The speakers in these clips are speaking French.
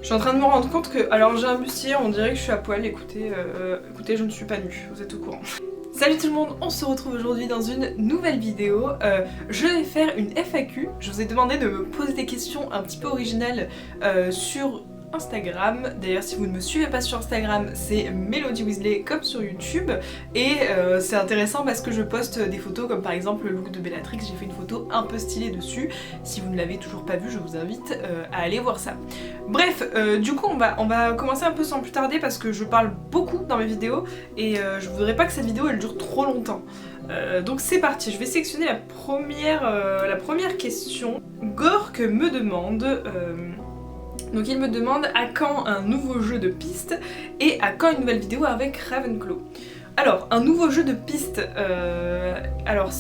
Je suis en train de me rendre compte que, alors j'ai un bustier, on dirait que je suis à poil, écoutez, écoutez, je ne suis pas nue, vous êtes au courant. Salut tout le monde, on se retrouve aujourd'hui dans une nouvelle vidéo. Je vais faire une FAQ, je vous ai demandé de me poser des questions un petit peu originales sur Instagram. D'ailleurs si vous ne me suivez pas sur Instagram, c'est Melody Weasley comme sur YouTube. Et c'est intéressant parce que je poste des photos comme par exemple le look de Bellatrix, j'ai fait une photo un peu stylée dessus. Si vous ne l'avez toujours pas vu, je vous invite à aller voir ça. Bref, du coup on va commencer un peu sans plus tarder parce que je parle beaucoup dans mes vidéos et je voudrais pas que cette vidéo elle dure trop longtemps. Donc c'est parti, je vais sélectionner la première question. Gork me demande... Donc il me demande à quand un nouveau jeu de piste et à quand une nouvelle vidéo avec Ravenclaw. Alors, un nouveau jeu de piste, alors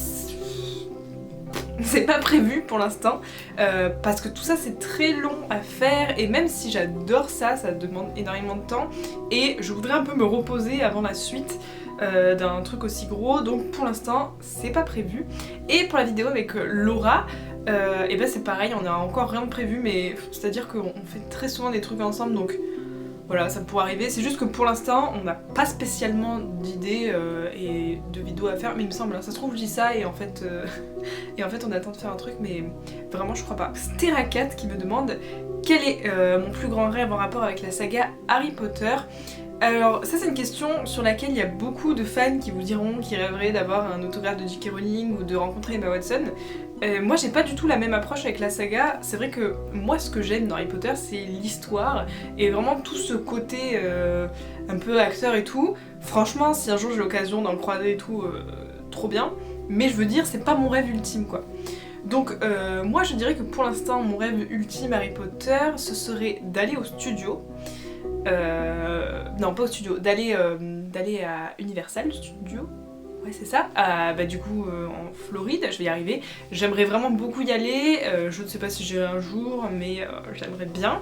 c'est pas prévu pour l'instant parce que tout ça c'est très long à faire et même si j'adore ça, ça demande énormément de temps et je voudrais un peu me reposer avant la suite d'un truc aussi gros, donc pour l'instant c'est pas prévu. Et pour la vidéo avec Laura, et ben c'est pareil, on a encore rien de prévu, mais c'est à dire qu'on fait très souvent des trucs ensemble, donc voilà, ça pourrait arriver. C'est juste que pour l'instant on n'a pas spécialement d'idées et de vidéos à faire, mais il me semble, hein, ça se trouve je dis ça et en fait on attend de faire un truc, mais vraiment je crois pas. Steracat qui me demande quel est mon plus grand rêve en rapport avec la saga Harry Potter. Alors ça c'est une question sur laquelle il y a beaucoup de fans qui vous diront qu'ils rêveraient d'avoir un autographe de J.K. Rowling ou de rencontrer Emma Watson. Moi j'ai pas du tout la même approche avec la saga. C'est vrai que moi ce que j'aime dans Harry Potter c'est l'histoire et vraiment tout ce côté un peu acteur et tout. Franchement si un jour j'ai l'occasion d'en croiser et tout, trop bien. Mais je veux dire c'est pas mon rêve ultime quoi. Donc moi je dirais que pour l'instant mon rêve ultime Harry Potter ce serait d'aller au studio. Non pas au studio, d'aller à Universal Studios. Ouais c'est ça, bah du coup en Floride, je vais y arriver. J'aimerais vraiment beaucoup y aller, je ne sais pas si j'irai un jour, mais j'aimerais bien.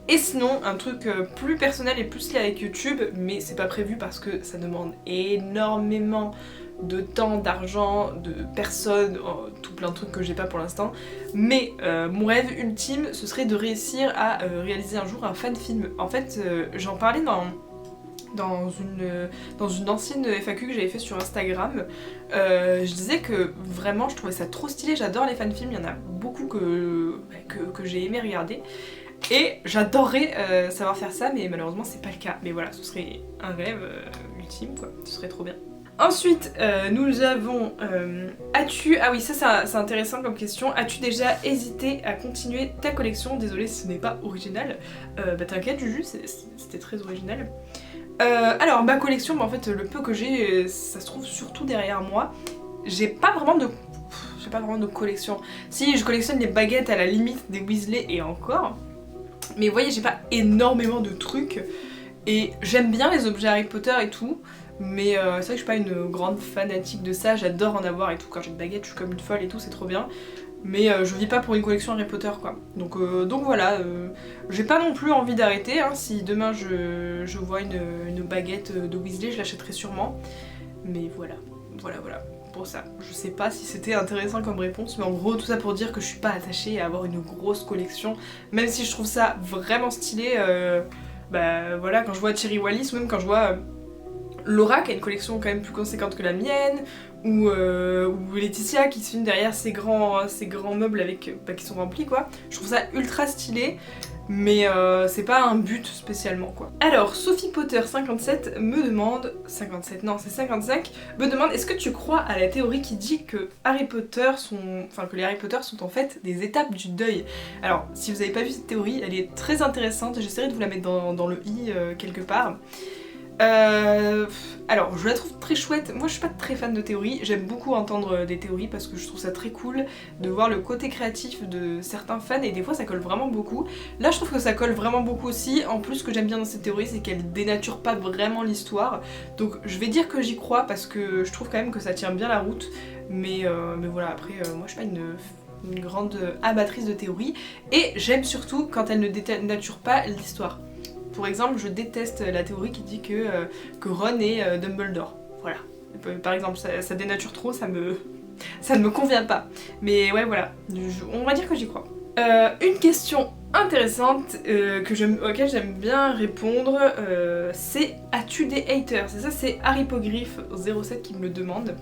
Et sinon, un truc plus personnel et plus lié avec YouTube, mais c'est pas prévu parce que ça demande énormément de temps, d'argent, de personnes, tout plein de trucs que j'ai pas pour l'instant. Mais mon rêve ultime, ce serait de réussir à réaliser un jour un fan film. En fait, j'en parlais dans une ancienne FAQ que j'avais fait sur Instagram. Je disais que vraiment je trouvais ça trop stylé, j'adore les fanfilms, il y en a beaucoup que j'ai aimé regarder. Et j'adorerais savoir faire ça, mais malheureusement c'est pas le cas. Mais voilà, ce serait un rêve ultime quoi, ce serait trop bien. Ensuite, nous avons as-tu... Ah oui, ça c'est intéressant comme question. As-tu déjà hésité à continuer ta collection? Désolée si ce n'est pas original. Bah t'inquiète Juju, c'était très original. Alors ma collection, bah, en fait le peu que j'ai, ça se trouve surtout derrière moi. J'ai pas vraiment de collection. Si, je collectionne les baguettes à la limite des Weasley et encore. Mais vous voyez, j'ai pas énormément de trucs. Et j'aime bien les objets Harry Potter et tout. Mais c'est vrai que je suis pas une grande fanatique de ça, j'adore en avoir et tout. Quand j'ai une baguette, je suis comme une folle et tout, c'est trop bien. Mais je vis pas pour une collection Harry Potter quoi. Donc voilà, j'ai pas non plus envie d'arrêter. Hein. Si demain je vois une baguette de Weasley, je l'achèterai sûrement. Mais voilà. Pour ça. Je sais pas si c'était intéressant comme réponse, mais en gros tout ça pour dire que je suis pas attachée à avoir une grosse collection. Même si je trouve ça vraiment stylé, bah voilà, quand je vois Thierry Wallis ou même quand je vois... Laura qui a une collection quand même plus conséquente que la mienne, ou Laetitia qui se filme derrière ces grands meubles avec, bah, qui sont remplis quoi. Je trouve ça ultra stylé, mais c'est pas un but spécialement quoi. Alors Sophie Potter 57 me demande, 57 non c'est 55, me demande est-ce que tu crois à la théorie qui dit que que les Harry Potter sont en fait des étapes du deuil. Alors si vous avez pas vu cette théorie, elle est très intéressante, j'essaierai de vous la mettre dans le i quelque part. Alors je la trouve très chouette, moi je suis pas très fan de théories, j'aime beaucoup entendre des théories parce que je trouve ça très cool de voir le côté créatif de certains fans et des fois ça colle vraiment beaucoup. Là je trouve que ça colle vraiment beaucoup aussi, en plus ce que j'aime bien dans cette théorie c'est qu'elle dénature pas vraiment l'histoire, donc je vais dire que j'y crois parce que je trouve quand même que ça tient bien la route, mais voilà après moi je suis pas une grande amatrice de théories et j'aime surtout quand elle ne dénature pas l'histoire. Pour exemple, je déteste la théorie qui dit que Ron est Dumbledore. Voilà. Par exemple, ça dénature trop, ça ne me convient pas. Mais ouais, voilà. On va dire que j'y crois. Une question intéressante auquel j'aime bien répondre, c'est as-tu des haters? C'est ça, c'est Harrypogriffe07 qui me le demande.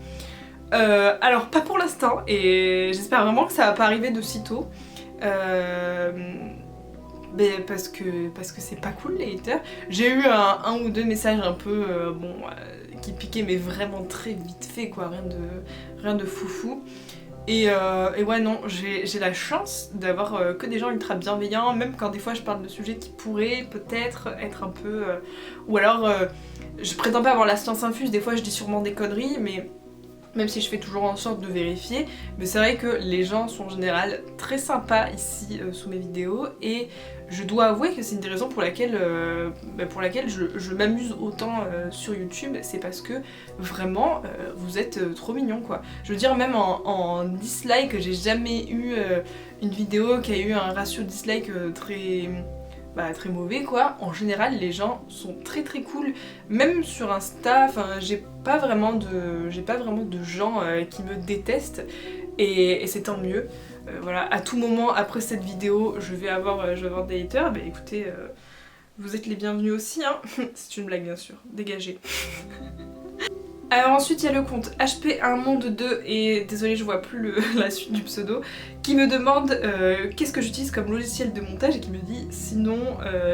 Alors pas pour l'instant, et j'espère vraiment que ça va pas arriver de sitôt. Mais parce que c'est pas cool les haters. J'ai eu un ou deux messages un peu qui piquaient, mais vraiment très vite fait quoi, rien de foufou. Et ouais non, j'ai la chance d'avoir que des gens ultra bienveillants, même quand des fois je parle de sujets qui pourraient peut-être être un peu... ou alors je prétends pas avoir la science infuse, des fois je dis sûrement des conneries, mais même si je fais toujours en sorte de vérifier, mais c'est vrai que les gens sont en général très sympas ici sous mes vidéos, et je dois avouer que c'est une des raisons pour laquelle je m'amuse autant sur YouTube, c'est parce que vraiment vous êtes trop mignons quoi. Je veux dire, même en dislike, j'ai jamais eu une vidéo qui a eu un ratio dislike très mauvais quoi. En général les gens sont très très cool, même sur Insta, enfin j'ai pas vraiment de gens qui me détestent, et c'est tant mieux. Voilà, à tout moment après cette vidéo je vais avoir des haters, bah écoutez, vous êtes les bienvenus aussi hein. C'est une blague bien sûr, dégagez. Alors ensuite il y a le compte HP Un Monde 2, et désolé je vois plus la suite du pseudo, qui me demande qu'est-ce que j'utilise comme logiciel de montage, et qui me dit sinon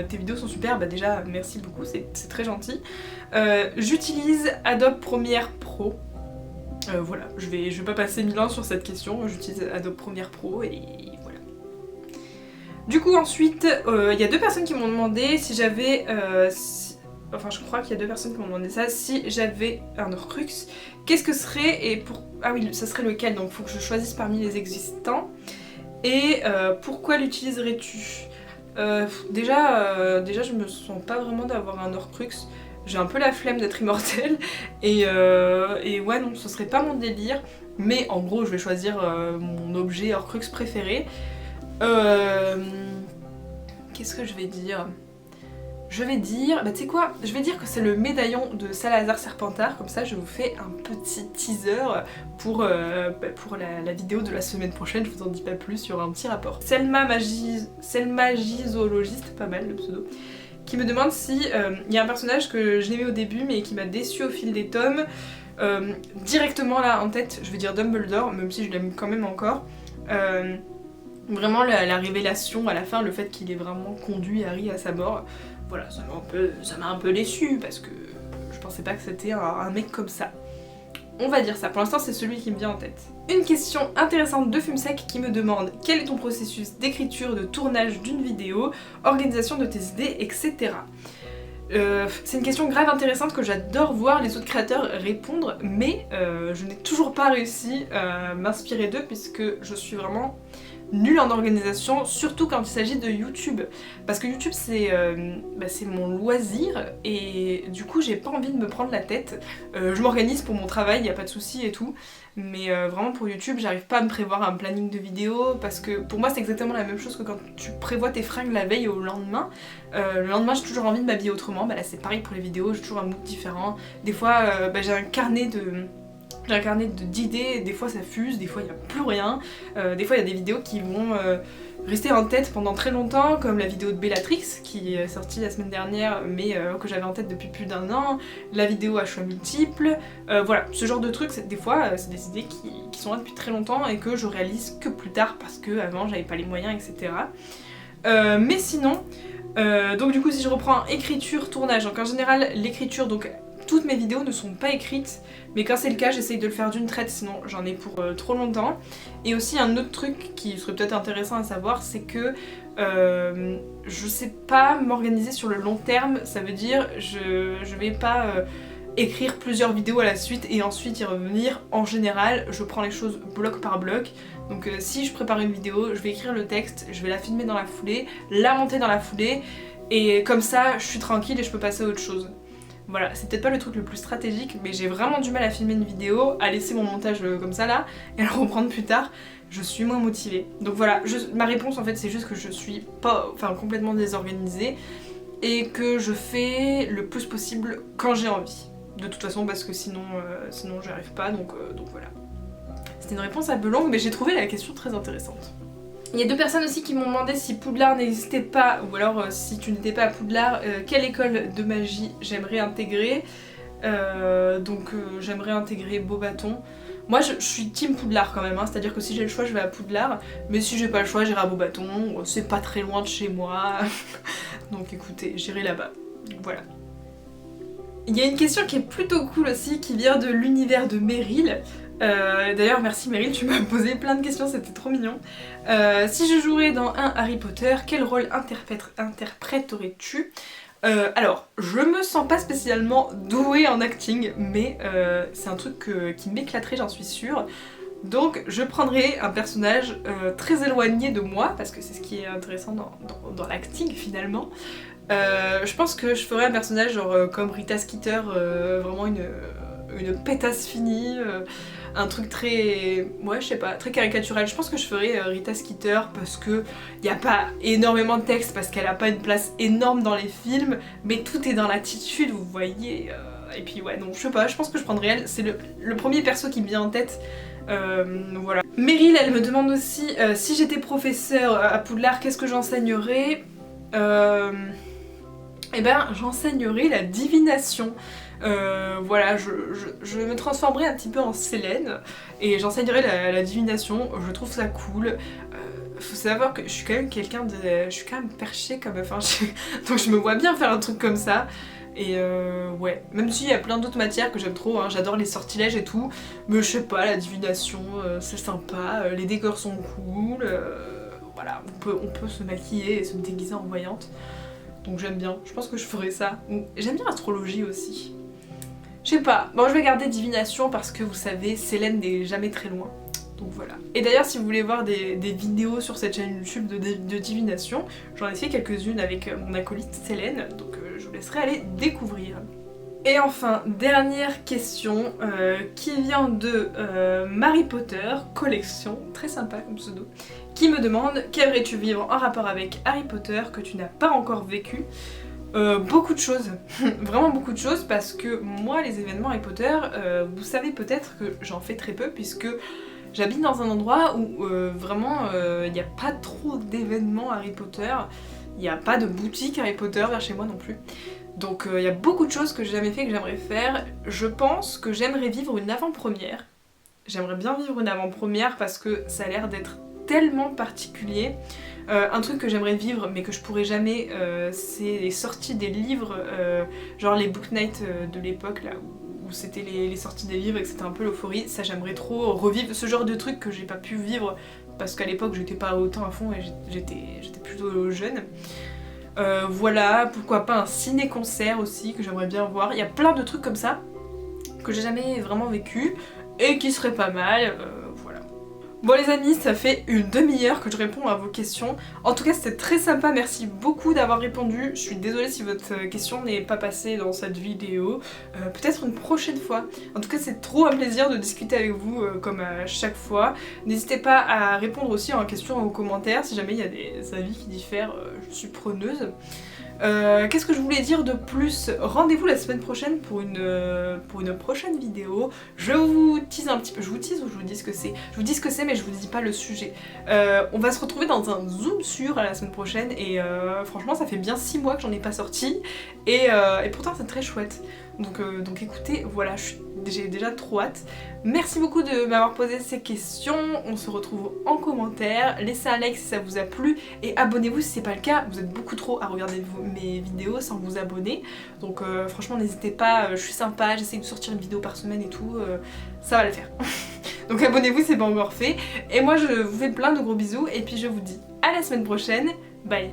tes vidéos sont super. Bah déjà merci beaucoup, c'est très gentil. J'utilise Adobe Premiere Pro. Voilà, je vais pas passer 1000 ans sur cette question, j'utilise Adobe Premiere Pro et voilà. Du coup ensuite, il y a deux personnes qui m'ont demandé si j'avais... Enfin je crois qu'il y a deux personnes qui m'ont demandé ça, si j'avais un Horcrux, qu'est-ce que ce serait et pour... Ah oui, ça serait lequel, donc faut que je choisisse parmi les existants. Et pourquoi l'utiliserais-tu? Déjà je me sens pas vraiment d'avoir un Horcrux. J'ai un peu la flemme d'être immortelle, et ouais non, ce serait pas mon délire, mais en gros je vais choisir mon objet Horcrux préféré. Qu'est-ce que je vais dire? Je vais dire, bah tu sais quoi, je vais dire que c'est le médaillon de Salazar Serpentard, comme ça je vous fais un petit teaser pour la vidéo de la semaine prochaine, je vous en dis pas plus, il y aura un petit rapport. Selma Gisologiste, pas mal le pseudo, qui me demande si il y a un personnage que je l'aimais au début mais qui m'a déçu au fil des tomes. Directement là en tête, je vais dire Dumbledore, même si je l'aime quand même encore. Vraiment la révélation à la fin, le fait qu'il ait vraiment conduit Harry à sa mort, voilà, ça m'a un peu déçu parce que je pensais pas que c'était un mec comme ça. On va dire ça, pour l'instant c'est celui qui me vient en tête. Une question intéressante de Fumsec qui me demande quel est ton processus d'écriture, de tournage d'une vidéo, organisation de tes idées, etc. C'est une question grave intéressante que j'adore voir les autres créateurs répondre, mais je n'ai toujours pas réussi à m'inspirer d'eux puisque je suis vraiment nulle en organisation, surtout quand il s'agit de YouTube. Parce que YouTube c'est mon loisir, et du coup j'ai pas envie de me prendre la tête. Je m'organise pour mon travail, y a pas de souci et tout, mais vraiment pour YouTube j'arrive pas à me prévoir un planning de vidéo, parce que pour moi c'est exactement la même chose que quand tu prévois tes fringues la veille au lendemain. Le lendemain j'ai toujours envie de m'habiller autrement, bah là c'est pareil pour les vidéos, j'ai toujours un mood différent. Des fois j'ai un carnet d'idées, des fois ça fuse, des fois il n'y a plus rien, des fois il y a des vidéos qui vont rester en tête pendant très longtemps, comme la vidéo de Bellatrix qui est sortie la semaine dernière mais que j'avais en tête depuis plus d'1 an, la vidéo à choix multiples, voilà, ce genre de trucs, des fois c'est des idées qui sont là depuis très longtemps et que je réalise que plus tard parce que avant j'avais pas les moyens, etc. Mais sinon, donc du coup si je reprends écriture, tournage, donc en général l'écriture, donc toutes mes vidéos ne sont pas écrites, mais quand c'est le cas j'essaye de le faire d'une traite, sinon j'en ai pour trop longtemps. Et aussi un autre truc qui serait peut-être intéressant à savoir, c'est que je sais pas m'organiser sur le long terme, ça veut dire je vais pas écrire plusieurs vidéos à la suite et ensuite y revenir. En général je prends les choses bloc par bloc, donc si je prépare une vidéo, je vais écrire le texte, je vais la filmer dans la foulée, la monter dans la foulée, et comme ça je suis tranquille et je peux passer à autre chose. Voilà, c'est peut-être pas le truc le plus stratégique, mais j'ai vraiment du mal à filmer une vidéo, à laisser mon montage comme ça là, et à le reprendre plus tard. Je suis moins motivée. Donc voilà, ma réponse en fait c'est juste que je suis pas, complètement désorganisée, et que je fais le plus possible quand j'ai envie. De toute façon parce que sinon j'y arrive pas, donc voilà. C'était une réponse un peu longue, mais j'ai trouvé la question très intéressante. Il y a 2 personnes aussi qui m'ont demandé si Poudlard n'existait pas, ou alors si tu n'étais pas à Poudlard, quelle école de magie j'aimerais intégrer. J'aimerais intégrer Beauxbatons. Moi je suis team Poudlard quand même, hein, c'est-à-dire que si j'ai le choix je vais à Poudlard, mais si j'ai pas le choix j'irai à Beauxbatons, c'est pas très loin de chez moi, donc écoutez, j'irai là-bas, voilà. Il y a une question qui est plutôt cool aussi, qui vient de l'univers de Meryl. D'ailleurs merci Meryl, tu m'as posé plein de questions, c'était trop mignon. Si je jouerais dans un Harry Potter, quel rôle interpréterais-tu? Alors, je me sens pas spécialement douée en acting, mais c'est un truc qui m'éclaterait, j'en suis sûre. Donc je prendrais un personnage très éloigné de moi, parce que c'est ce qui est intéressant dans l'acting finalement. Je pense que je ferais un personnage genre comme Rita Skeeter, vraiment une pétasse finie, un truc très, ouais je sais pas, très caricatural. Je pense que je ferais Rita Skeeter parce que y a pas énormément de texte, parce qu'elle a pas une place énorme dans les films, mais tout est dans l'attitude, vous voyez. Et puis ouais, non je sais pas, je pense que je prendrais elle, c'est le premier perso qui me vient en tête. Voilà. Meryl elle me demande aussi si j'étais professeur à Poudlard, qu'est-ce que j'enseignerais? Eh ben j'enseignerais la divination. Voilà, je me transformerai un petit peu en Célène et j'enseignerai la divination, je trouve ça cool. Faut savoir que je suis quand même quelqu'un de... Je suis quand même perchée comme... Enfin, donc je me vois bien faire un truc comme ça. Et ouais, même s'il y a plein d'autres matières que j'aime trop, hein, j'adore les sortilèges et tout, mais je sais pas, la divination, c'est sympa, les décors sont cool, voilà, on peut se maquiller et se déguiser en voyante. Donc j'aime bien, je pense que je ferais ça. J'aime bien l'astrologie aussi. Je sais pas, bon je vais garder divination parce que vous savez, Célène n'est jamais très loin. Donc voilà. Et d'ailleurs si vous voulez voir des vidéos sur cette chaîne YouTube de divination, j'en ai fait quelques-unes avec mon acolyte Célène, donc je vous laisserai aller découvrir. Et enfin, dernière question qui vient de Marie Potter, collection, très sympa comme pseudo, qui me demande qu'aimerais-tu vivre en rapport avec Harry Potter que tu n'as pas encore vécu? Beaucoup de choses, vraiment beaucoup de choses, parce que moi les événements Harry Potter, vous savez peut-être que j'en fais très peu puisque j'habite dans un endroit où vraiment il n'y a pas trop d'événements Harry Potter, il n'y a pas de boutique Harry Potter vers chez moi non plus. Donc il y a beaucoup de choses que j'ai jamais fait, que j'aimerais faire. Je pense que j'aimerais vivre une avant-première. J'aimerais bien vivre une avant-première parce que ça a l'air d'être tellement particulier. Un truc que j'aimerais vivre mais que je pourrais jamais, c'est les sorties des livres, genre les book nights de l'époque là où c'était les sorties des livres et que c'était un peu l'euphorie. Ça j'aimerais trop revivre ce genre de truc que j'ai pas pu vivre parce qu'à l'époque j'étais pas autant à fond et j'étais plutôt jeune. Voilà, pourquoi pas un ciné-concert aussi que j'aimerais bien voir. Il y a plein de trucs comme ça que j'ai jamais vraiment vécu et qui seraient pas mal, voilà. Bon les amis, ça fait une demi-heure que je réponds à vos questions. En tout cas c'était très sympa, merci beaucoup d'avoir répondu. Je suis désolée si votre question n'est pas passée dans cette vidéo. Peut-être une prochaine fois. En tout cas c'est trop un plaisir de discuter avec vous comme à chaque fois. N'hésitez pas à répondre aussi en questions aux commentaires. Si jamais il y a des avis qui diffèrent, je suis preneuse. Qu'est-ce que je voulais dire de plus? Rendez-vous la semaine prochaine pour une prochaine vidéo. Je vous tease un petit peu, je vous tease ou je vous dis ce que c'est? Je vous dis ce que c'est mais je vous dis pas le sujet. On va se retrouver dans un zoom sur à la semaine prochaine et franchement ça fait bien 6 mois que j'en ai pas sorti et pourtant c'est très chouette. Donc écoutez, voilà, j'ai déjà trop hâte. Merci beaucoup de m'avoir posé ces questions, on se retrouve en commentaire, laissez un like si ça vous a plu et abonnez-vous si c'est pas le cas, vous êtes beaucoup trop à regarder mes vidéos sans vous abonner. Donc franchement n'hésitez pas, je suis sympa, j'essaie de sortir une vidéo par semaine et tout, ça va le faire. Donc abonnez-vous, c'est pas encore fait. Et moi je vous fais plein de gros bisous et puis je vous dis à la semaine prochaine, bye.